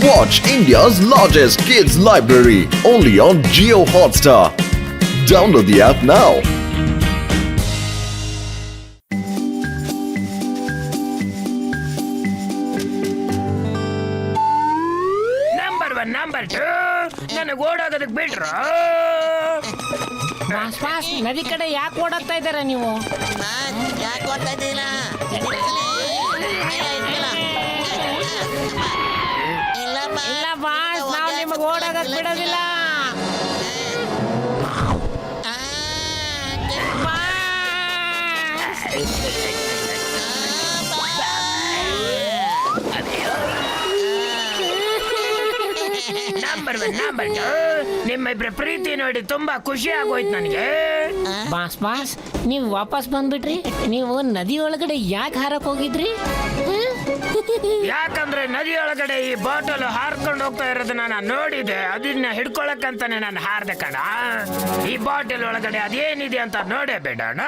Watch India's largest kids library only on Jio Hotstar. Download the app now. Number 2 ನನಗೆ ಓಡೋಗೋದಕ್ಕೆ ಬಿಟ್ರು. ನದಿ ಕಡೆ ಯಾಕೆ ಓಡಾಡ್ತಾ ಇದ್ದೀರಾ ನೀವು? ಯಾಕೆ ಓಡ್ತಾ ಇದ್ದೀರಾ? ಇಲ್ಲ ಬಾಸ್, ನಾವು ನಿಮಗೆ ಓಡಾಗಕ್ ಬಿಡೋದಿಲ್ಲ. ನಂಬರ್ 2 ನಿಮ್ಮಿಬ್ರ ಪ್ರೀತಿ ನೋಡಿ ತುಂಬಾ ಖುಷಿ ಆಗೋಯ್ತು ನನಗೆ. ಬಾಸ್ ನೀವು ವಾಪಸ್ ಬಂದ್ಬಿಟ್ರಿ. ನೀವು ನದಿ ಒಳಗಡೆ ಯಾಕೆ ಹಾರಕ್ ಹೋಗಿದ್ರಿ? ಯಾಕಂದ್ರೆ ನದಿ ಒಳಗಡೆ ಈ ಬಾಟಲ್ ಹಾರ್ಕೊಂಡು ಹೋಗ್ತಾ ಇರೋದನ್ನ ನಾನು ನೋಡಿದೆ. ಅದನ್ನ ಹಿಡ್ಕೊಳಕ್ಕಂತಾನೆ ನಾನು ಹಾರ್ದೆ ಕಣ. ಈ ಬಾಟಲ್ ಒಳಗಡೆ ಅದೇನಿದೆ ಅಂತ ನೋಡೇ ಬಿಡೋಣ.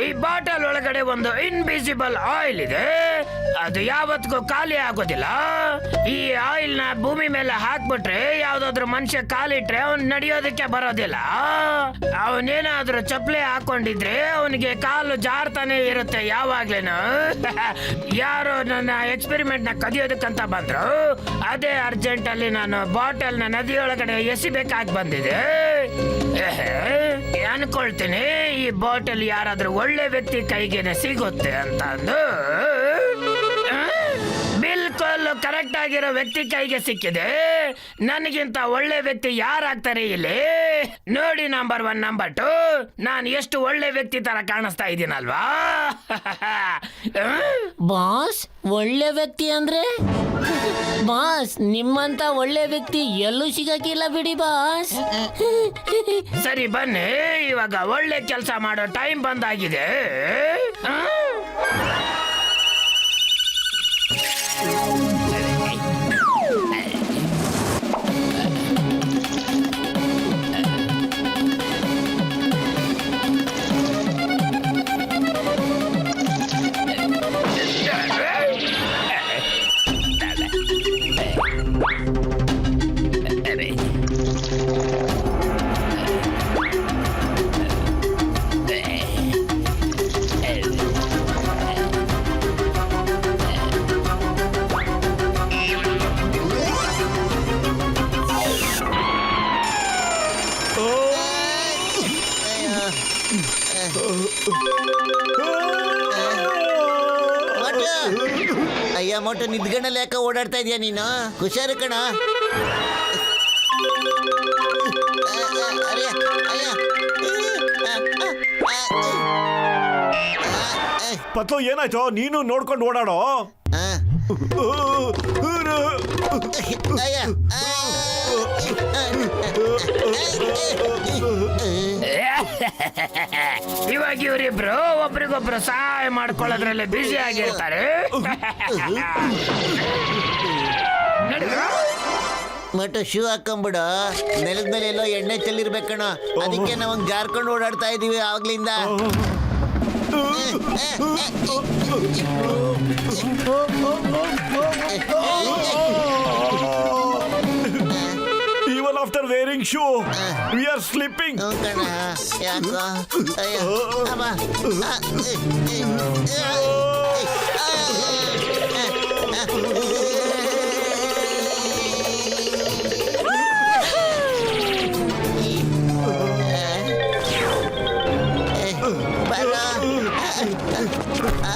ಈ ಬಾಟಲ್ ಒಳಗಡೆ ಒಂದು ಇನ್ವಿಸಿಬಲ್ ಆಯಿಲ್ ಇದೆ. ಅದು ಯಾವತ್ತಿಗೂ ಖಾಲಿ ಆಗೋದಿಲ್ಲ. ಈ ಆಯಿಲ್ ನ ಭೂಮಿ ಮೇಲೆ ಹಾಕ್ಬಿಟ್ರೆ ಯಾವ್ದಾದ್ರು ಮನುಷ್ಯ ಕಾಲಿಟ್ರೆ ಅವ್ನ್ ನಡೆಯೋದಕ್ಕೆ ಬರೋದಿಲ್ಲ. ಅವನೇನಾದ್ರೂ ಚಪ್ಪಲಿ ಹಾಕೊಂಡಿದ್ರೆ ಅವನಿಗೆ ಕಾಲು ಜಾರ್ತಾನೆ ಇರುತ್ತೆ ಯಾವಾಗ್ಲೇನು. ಯಾರೋ ನನ್ನ ಎಕ್ಸ್ಪೆರಿಮೆಂಟ್ ನ ಕದಿಯೋದಕ್ಕಂತ ಬಂದ್ರು. ಅದೇ ಅರ್ಜೆಂಟ್ ಅಲ್ಲಿ ನಾನು ಬಾಟಲ್ ನ ನದಿಯೊಳಗಡೆ ಎಸಿಬೇಕಾಗಿ ಬಂದಿದೆ. ಅನ್ಕೊಳ್ತೀನಿ ಈ ಬಾಟಲ್ ಯಾರಾದ್ರೂ ಒಳ್ಳೆ ವ್ಯಕ್ತಿ ಕೈಗೇನೆ ಸಿಗುತ್ತೆ ಅಂತ ಅಂದು. ಬಿಲ್ಕುಲ್ ಕರೆಕ್ಟ್ ಆಗಿರೋ ವ್ಯಕ್ತಿ ಕೈಗೆ ಸಿಕ್ಕಿದೆ. ನನಗಿಂತ ಒಳ್ಳೆ ವ್ಯಕ್ತಿ ಯಾರಾಗ್ತಾರೆ ಇಲ್ಲಿ ನೋಡಿ. ನಂಬರ್ 1 ನಂಬರ್ 2 ನಾನು ಎಷ್ಟು ಒಳ್ಳೆ ವ್ಯಕ್ತಿ ತರ ಕಾಣಿಸ್ತಾ ಇದ್ದೀನಲ್ವಾ? ಬಾಸ್, ಒಳ್ಳೆ ವ್ಯಕ್ತಿ ಅಂದ್ರೆ ಬಾಸ್ ನಿಮ್ಮಂತ ಒಳ್ಳೆ ವ್ಯಕ್ತಿ ಎಲ್ಲೂ ಸಿಗಕ್ಕಿಲ್ಲ ಬಿಡಿ ಬಾಸ್. ಸರಿ ಬನ್ನಿ, ಇವಾಗ ಒಳ್ಳೆ ಕೆಲಸ ಮಾಡೋ ಟೈಮ್ ಬಂದಾಗಿದೆ. ಅಯ್ಯ ಮೋಟು ನಿದ್ಗಣ್ಣಲ್ಲಿ ಯಾಕೆ ಓಡಾಡ್ತಾ ಇದೀಯ ನೀನು? ಹುಷಾರು ಕಣ. ಪತ್ಲು ಏನಾಯ್ತು? ನೀನು ನೋಡ್ಕೊಂಡು ಓಡಾಡೋ. ಇವಾಗ ಇವರಿಬ್ರು ಒಬ್ರಿಗೊಬ್ರು ಸಹಾಯ ಮಾಡ್ಕೊಳ್ಳೋದ್ರಲ್ಲಿ ಬ್ಯುಸಿ ಆಗಿರ್ತಾರೆ. ಮಟ್ಟು ಶೂ ಹಾಕೊಂಬಿಡು. ನೆಲದ ಮೇಲೆ ಎಲ್ಲೋ ಎಣ್ಣೆ ಚೆಲ್ಲಿರ್ಬೇಕಣ. ಅದಕ್ಕೆ ನಾವು ಜಾರ್ಕೊಂಡು ಓಡಾಡ್ತಾ ಇದೀವಿ ಆಗ್ಲಿಂದ. Even after wearing shoe, we are sleeping. ಕಣ ಯಾಕೋ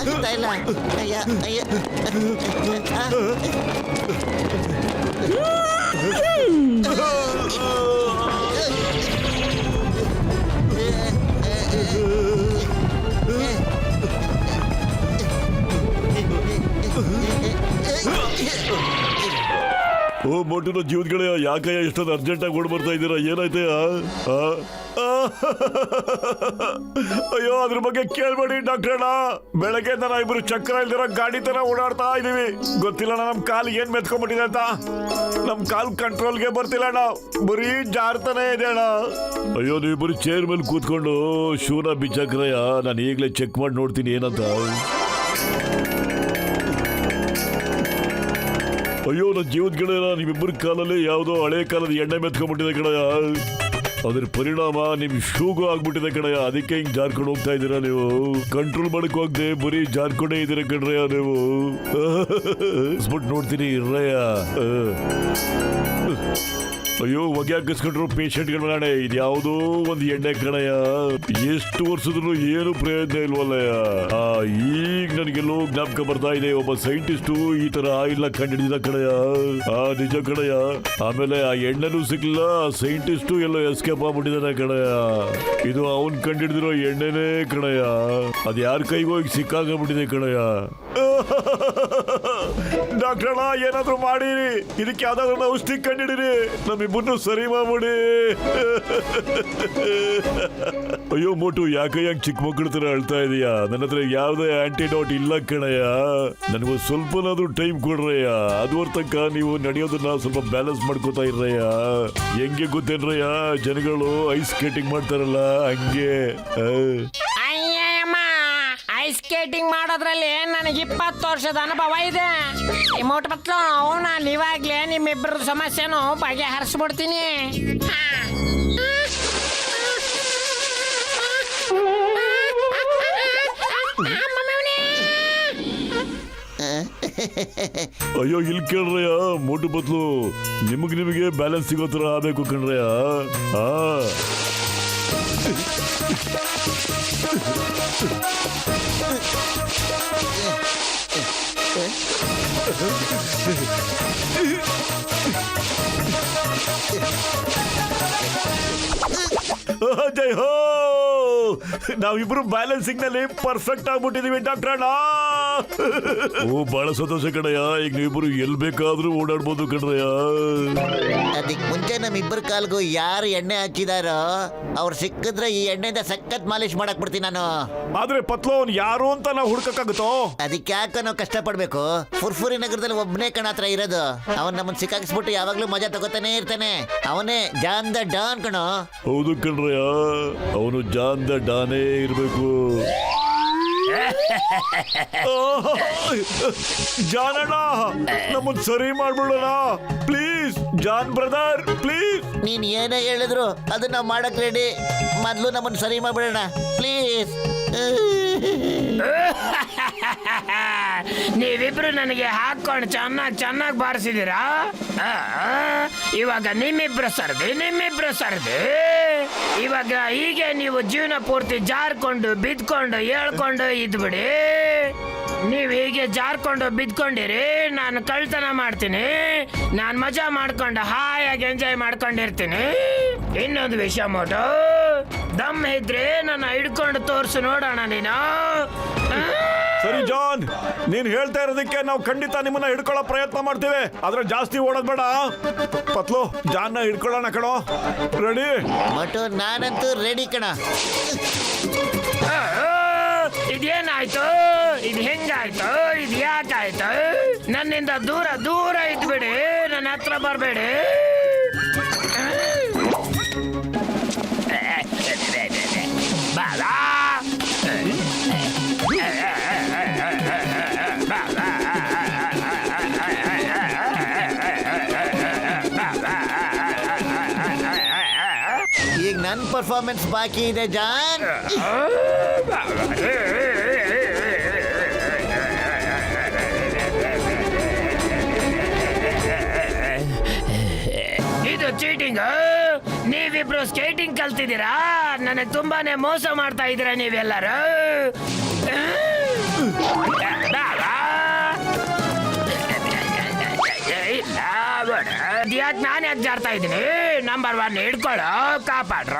ಆಗ್ತಾ ಇಲ್ಲ. ಅಯ್ಯ ಅಯ್ಯ ಓ ಮೊಟ್ಟನ ಜೀವದ್ಗಳೇ ಯಾಕಯ್ಯ ಎಷ್ಟೊಂದು ಅರ್ಜೆಂಟಾಗಿ ಓಡ್ ಬರ್ತಾ ಇದ್ದೀರಾ ಏನಾಯ್ತಯ್ಯ ಅಯ್ಯೋ ಅದ್ರ ಬಗ್ಗೆ ಕೇಳ್ಬೇಡಿ ಡಾಕ್ಟ್ರಣ್ಣ ಬೆಳಗ್ಗೆ ನಾನು ಇಬ್ರು ಚಕ್ರ ಇಲ್ದಿರೋ ಗಾಡಿ ತರ ಓಡಾಡ್ತಾ ಇದೀವಿ ಗೊತ್ತಿಲ್ಲ ನಮ್ ಕಾಲ್ ಏನ್ ಮೆತ್ಕೊಂಡ್ಬಿಟ್ಟಿದೆ ಅಂತ ನಮ್ ಕಾಲ್ ಕಂಟ್ರೋಲ್ಗೆ ಬರ್ತಿಲ್ಲ ಅಣ್ಣ ಬರೀ ಜಾರ್ತಾನೆ ಇದೆ ಅಣ್ಣ ಅಯ್ಯೋ ನೀವು ಬರೀ ಚೇರ್ ಮೇಲೆ ಕೂತ್ಕೊಂಡು ಶೂನ ಬಿಚ್ಚಾಕ್ರಯ್ಯ ನಾನು ಈಗಲೇ ಚೆಕ್ ಮಾಡಿ ನೋಡ್ತೀನಿ ಏನಂತ ಅಯ್ಯೋ ನನ್ನ ಜೀವದ ಗೆಳೆಯ ನಿಮ್ಮಿಬ್ಬರ ಕಾಲಲ್ಲಿ ಯಾವುದೋ ಹಳೆ ಕಾಲದ ಎಣ್ಣೆ ಮೆತ್ಕೊಂಡ್ಬಿಟ್ಟಿದೆ ಕಣಯ್ಯ ಅದ್ರ ಪರಿಣಾಮ ನಿಮ್ ಶೂಗೂ ಆಗ್ಬಿಟ್ಟಿದೆ ಕಣಯ್ಯ ಅದಕ್ಕೆ ಹಿಂಗ್ ಜಾರ್ಕೊಂಡು ಹೋಗ್ತಾ ಇದ್ದೀರಾ ನೀವು ಕಂಟ್ರೋಲ್ ಮಾಡಕ್ ಹೋಗ್ದೆ ಬರೀ ಜಾರ್ಕೊಂಡೇ ಇದ್ದೀರಾ ಕಣ್ರಯ್ಯ ನೀವು ಸ್ಬಿಟ್ ನೋಡ್ತೀನಿ ಇರ್ರಯ್ಯ ಅಯ್ಯೋ ಹೊಗೆ ಹಾಕಿಸ್ಕೊಂಡ್ರು ಪೇಷಂಟ್ಗಳ ನಾಳೆ ಇದು ಯಾವುದೋ ಒಂದು ಎಣ್ಣೆ ಕಣಯ್ಯ ಎಷ್ಟು ವರ್ಷದ್ರು ಏನು ಪ್ರಯೋಜನ ಇಲ್ವಲ್ಲಯ್ಯ ಈಗ ನನಗೆಲ್ಲೋ ಜ್ಞಾಪಕ ಬರ್ತಾ ಇದೆ ಒಬ್ಬ ಸೈಂಟಿಸ್ಟು ಈ ತರ ಆಯಿಲ್ ಕಂಡಿಡಿದ ಕಣಯ್ಯ ನಿಜ ಕಣಯ್ಯ ಆಮೇಲೆ ಆ ಎಣ್ಣೆನೂ ಸಿಗ್ಲಿಲ್ಲ ಸೈಂಟಿಸ್ಟು ಎಲ್ಲೋ ಎಸ್ಕೇಪ್ ಆಗ್ಬಿಟ್ಟಿದಾನೆ ಕಣಯ್ಯ ಇದು ಅವನ್ ಕಂಡಿಡಿದಿರೋ ಎಣ್ಣೆನೇ ಕಣಯ್ಯ ಅದ್ ಯಾರ ಕೈಗೂ ಈಗ ಸಿಕ್ಕಾಗ್ಬಿಟ್ಟಿದೆ ಕಣಯ್ಯ ಡಾಕ್ಟ್ರಣ್ಣ ಏನಾದ್ರು ಮಾಡಿರಿ ಇದಕ್ಕೆ ಯಾವ್ದಾದ್ರು ಔಷಧಿ ಕಂಡಿಡಿರಿ ನಮ್ಮಿಬ್ಬರನ್ನು ಸರಿ ಮಾಡ್ಬಿಡಿ ಅಯ್ಯೋ ಮೋಟು ಯಾಕಯ್ಯ ಚಿಕ್ಕ ಮಕ್ಕಳ ತರ ಅಳ್ತಾ ಇದೀಯಾ ನನ್ನ ಹತ್ರ ಯಾವ್ದೇ ಆಂಟಿಡೋಟ್ ಇಲ್ಲ ಕಣಯ್ಯ ನನಗೂ ಸ್ವಲ್ಪನಾದ್ರೂ ಟೈಮ್ ಕೊಡ್ರಯ್ಯ ಅದುವರ ತನಕ ನೀವು ನಡೆಯೋದನ್ನ ಸ್ವಲ್ಪ ಬ್ಯಾಲೆನ್ಸ್ ಮಾಡ್ಕೋತಾ ಇರ್ರಯ್ಯ ಹೆಂಗೆ ಗೊತ್ತೇನ್ರಯ್ಯ ಜನಗಳು ಐಸ್ ಸ್ಕೇಟಿಂಗ್ ಮಾಡ್ತಾರಲ್ಲ ಹಂಗೆ ಅಯ್ಯಮ್ಮ ಐಸ್ ಸ್ಕೇಟಿಂಗ್ ಮಾಡೋದ್ರಲ್ಲಿ ನನಗೆ 20 ವರ್ಷದ ಅನುಭವ ಇದೆ ಮೋಟ್ ಬತ್ಲು ನಾನು ಇವಾಗ್ಲೇ ನಿಮ್ಮಿಬ್ಬರ ಸಮಸ್ಯೆನೂ ಬಗೆಹರಿಸ್ಬಿಡ್ತೀನಿ ಅಯ್ಯೋ ಇಲ್ಲಿ ಕೇಳ್ರಯ್ಯ ಮೋಟು ಬದ್ಲು ನಿಮಗೆ ಬ್ಯಾಲೆನ್ಸ್ ಸಿಗೋ ತರ ಆಗ್ಬೇಕು ಕಣ್ರಯ್ಯ ಜೈ ಹೋ ನಾವಿಬ್ರು ಬ್ಯಾಲೆನ್ಸಿಂಗ್ ನಲ್ಲಿ ಪರ್ಫೆಕ್ಟ್ ಆಗ್ಬಿಟ್ಟಿದೀವಿ ಡಾಕ್ಟ್ರಣ್ಣ ಓ ಬಹಳ ಸಂತೋಷ ಕಣಯ್ಯ ಈಗ ನೀವಿಬ್ರು ಎಲ್ ಬೇಕಾದ್ರೂ ಓಡಾಡ್ಬೋದು ಕಣ್ರಯ್ಯ ಅದಕ್ಕೆ ಮುಂಚೆ ನಮ್ಮಿಬ್ಬರ ಕಾಲ್ಗೂ ಯಾರು ಎಣ್ಣೆ ಹಚ್ಚಿದಾರೋ ಅವ್ರು ಸಿಕ್ಕಿದ್ರೆ ಈ ಎಣ್ಣೆಯಿಂದ ಸಖತ್ ಮಾಲಿಶ್ ಮಾಡಕ್ ಬಿಡ್ತೀನಿ ನಾನು ಆದ್ರೆ ಪತ್ಲು ಅವ್ನು ಯಾರು ಅಂತ ನಾವು ಹುಡ್ಕಕ್ಕಾಗುತ್ತೋ ಅದಕ್ಕೆ ಯಾಕೆ ನಾವು ಕಷ್ಟ ಪಡ್ಬೇಕು ಫುರ್ಫುರಿ ನಗರದಲ್ಲಿ ಒಬ್ಬನೇ ಕಣ ಹತ್ರ ಇರೋದು ಅವನ್ ನಮ್ಮನ್ನ ಸಿಕ್ಕಾಕಿಸ್ಬಿಟ್ಟು ಯಾವಾಗ್ಲೂ ಮಜಾ ತಗೋತಾನೆ ಇರ್ತಾನೆ ಅವನೇ ಜಾನ್ ದ ಡಾನ್ ಕಣೋ ಹೌದು ಕಣ್ರಯ್ಯ ಅವನು ಜಾನ್ ದ ಡಾನೇ ಇರ್ಬೇಕು ಜಾನಣ್ಣ ನಮ್ಮನ್ ಸರಿ ಮಾಡ್ಬಿಡೋಣ ಪ್ಲೀಸ್ ಜಾನ್ ಬ್ರದರ್ ಪ್ಲೀಸ್ ನೀನ್ ಏನೇ ಹೇಳಿದ್ರು ಅದನ್ನ ಮಾಡಕ್ ರೆಡಿ ಮೊದ್ಲು ನಮ್ಮನ್ನ ಸರಿ ಮಾಡ್ಬಿಡೋಣ ಪ್ಲೀಸ್ ನೀವಿಬ್ರು ನನಗೆ ಹಾಕೊಂಡು ಚೆನ್ನಾಗಿ ಬಾರಿಸಿದೀರಾ ಇವಾಗ ನಿಮ್ಮಿಬ್ರು ಸರ್ದಿ ಇವಾಗ ಹೀಗೆ ನೀವು ಜೀವನ ಪೂರ್ತಿ ಜಾರ್ಕೊಂಡು ಬಿದ್ಕೊಂಡು ಹೇಳ್ಕೊಂಡು ಇದ್ಬಿಡಿ ನೀವ್ ಹೀಗೆ ಜಾರ್ಕೊಂಡು ಬಿದ್ಕೊಂಡಿರಿ ನಾನು ಕಳ್ತನ ಮಾಡ್ತೀನಿ ನಾನು ಮಜಾ ಮಾಡ್ಕೊಂಡು ಹಾಯಾಗಿ ಎಂಜಾಯ್ ಮಾಡ್ಕೊಂಡಿರ್ತೀನಿ ಇನ್ನೊಂದು ವಿಷಯ ಮೋಟು ದಮ್ ಇದ್ರೆ ನನ್ನ ಹಿಡ್ಕೊಂಡು ತೋರ್ಸು ನೋಡೋಣ ನೀನು ಸರಿ ಜಾನ್ ನೀನ್ ಹೇಳ್ತಾ ಇರೋದಕ್ಕೆ ನಾವು ಖಂಡಿತ ನಿಮ್ಮನ್ನ ಹಿಡ್ಕೊಳ್ಳೋ ಪ್ರಯತ್ನ ಮಾಡ್ತೇವೆ ಆದ್ರೆ ಜಾಸ್ತಿ ಓಡೋದ್ ಬೇಡ ಪತ್ಲು ಜಾನ್ನ ಹಿಡ್ಕೊಳ್ಳೋಣ ಕಣೋ ರೆಡಿ ಮಟು ನಾನಂತೂ ರೆಡಿ ಕಣ ಇದೇನಾಯ್ತು ಇದು ಹೆಂಗಾಯ್ತು ಇದು ಯಾಕಾಯ್ತು ನನ್ನಿಂದ ದೂರ ಇದ್ಬಿಡಿ ನನ್ನ ಹತ್ರ ಬರಬೇಡಿ ಬಾಬಾ ಈಗ ನನ್ನ ಪರ್ಫಾರ್ಮೆನ್ಸ್ ಬಾಕಿ ಇದೆ ಜಾನ್ ಇದು ಚೀಟಿಂಗ್ ನೀವಿಬ್ರು ಸ್ಕೇಟಿಂಗ್ ಕಲ್ತಿದ್ದೀರಾ ನನಗೆ ತುಂಬಾನೇ ಮೋಸ ಮಾಡ್ತಾ ಇದ್ದೀರಾ ನೀವೆಲ್ಲರೂ ಯಾಕೆ ನಾನು ಯಾಕೆ ಜಾರ್ತಾ ಇದ್ದೀನಿ ನಂಬರ್ 1 ಹಿಡ್ಕೊಳ್ಳೋ ಕಾಪಾಡ್ರ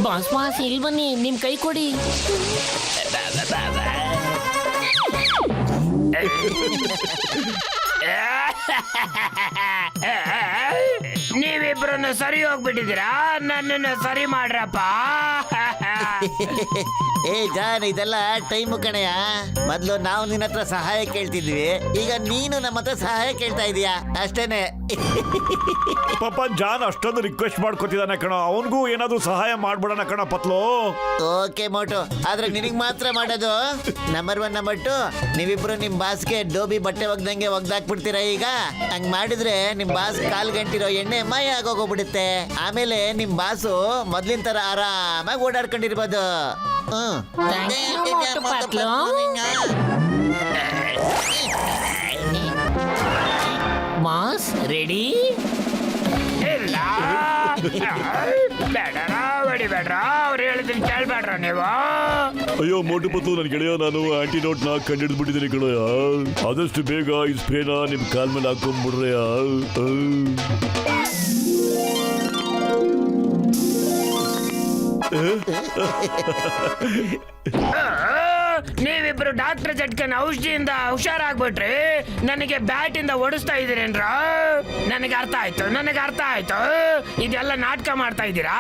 ಬಾ ಬಾಸ್ ಬಾಸ್ ಇಲ್ಲಿ ಬನ್ನಿ, ನಿಮ್ ಕೈ ಕೊಡಿ. ನೀವಿಬ್ರು ಸರಿ ಹೋಗ್ಬಿಟ್ಟಿದ್ದೀರಾ, ನನ್ನನ್ನು ಸರಿ ಮಾಡ್ರಪ್ಪ. ಏ ಜಾನ್, ಇದೆಲ್ಲ ಟೈಮು ಕಣಯ್ಯ. ಮೊದ್ಲು ನಾವು ನಿನ್ನ ಹತ್ರ ಸಹಾಯ ಕೇಳ್ತಿದ್ವಿ, ಈಗ ನೀನು ನಮ್ಮ ಹತ್ರ ಸಹಾಯ ಕೇಳ್ತಾ ಇದೀಯಾ ಅಷ್ಟೇನೆ. ಪಾಪ ಜಾನ್ ಅಷ್ಟೊಂದು ರಿಕ್ವೆಸ್ಟ್ ಮಾಡ್ಕೊತಿದ್ದಾನೆ ಕಣ, ಅವನಿಗೂ ಏನಾದ್ರು ಸಹಾಯ ಮಾಡ್ಬಿಡೋಣ ಕಣ ಪತ್ಲು. ಓಕೆ ಮೋಟು, ಆದ್ರೆ ನಿನಗ್ ಮಾತ್ರ ಮಾಡೋದು. ನಂಬರ್ 1 ನಂಬರ್ 2, ನೀವಿಬ್ರು ನಿಮ್ ಬಾಸ್ಗೆ ಡೋಬಿ ಬಟ್ಟೆ ಒಗ್ದಂಗೆ ಒಗ್ದಾಕ್ಬಿಡ್ತೀರಾ. ಈಗ ಹಂಗ್ ಮಾಡಿದ್ರೆ ನಿಮ್ ಬಾಸ್ ಕಾಲ್ ಗಂಟಿರೋ ಎಣ್ಣೆ ಮಾಯ ಆಗೋಗ್ಬಿಡುತ್ತೆ. ಆಮೇಲೆ ನಿಮ್ ಬಾಸು ಮೊದ್ಲಿನ ತರ ಆರಾಮಾಗಿ ಓಡಾಡ್ಕೊಂಡಿರ್ಬೋದು. Thank you, Motu Patlu. Boss ready? ಇಲ್ಲ, ಬೇಡ್ರ ಹೊಡಿಬೇಡ್ರ, ಅವ್ರು ಹೇಳಿದ್ರೆ ಕೇಳ್ಬೇಡ್ರ ನೀವು. ಅಯ್ಯೋ ಮೋಟು ಪತ್ಲು, ನನ್ ಗೆಳೆಯ, ನಾನು ಆಂಟಿಡೋಟ್ ನ ಕಂಡಿಡ್ಬಿಟ್ಟಿದ್ದೀನಿ ಕಣಯ್ಯ. ಆದಷ್ಟು ಬೇಗ ಈ ಸ್ಪ್ರೇನ ನಿಮ್ ಕಾಲ್ ಮೇಲೆ ಹಾಕೊಂಡ್ಬಿಡ್ರಯ್ಯ. ನೀವಿಬ್ರು ಡಾಕ್ಟರ್ ಜಟ್ಕನ್ ಔಷಧಿಯಿಂದ ಹುಷಾರಾಗ್ಬಿಟ್ರಿ, ನನಗೆ ಬ್ಯಾಟ್ ಇಂದ ಓಡಿಸ್ತಾ ಇದೀರೇನ್ರ? ನನಗೆ ಅರ್ಥ ಆಯ್ತು. ಇದೆಲ್ಲ ನಾಟಕ ಮಾಡ್ತಾ ಇದ್ದೀರಾ.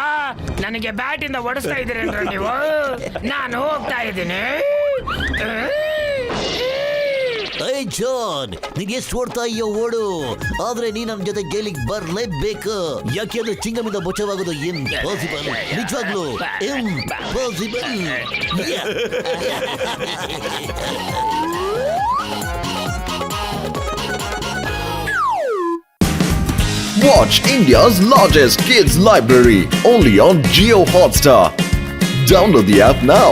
ನನಗೆ ಬ್ಯಾಟ್ ಇಂದ ಓಡಿಸ್ತಾ ಇದೀರೇನ್ರ ನೀವು? ನಾನು ಹೋಗ್ತಾ ಇದ್ದೀನಿ. ಏಯ್ ಜಾನ್, ನೀನ್ ಎಷ್ಟು ಓಡ್ತಾ ಇದೆಯೋ ಓಡು, ಆದ್ರೆ ನೀ ನನ್ನ ಜೊತೆ ಗೇಲಿಗೆ ಬರ್ಲೇಬೇಕು. ಯಾಕೆಂದ್ರೆ ಚಿಂಗಮಿಂದ ಬಚಾವಾಗೋದು ಇಂಪಾಸಿಬಲ್, ನಿಜವಾಗ್ಲು impossible. Watch India's largest kids library only on Geo Hotstar. Download the app now.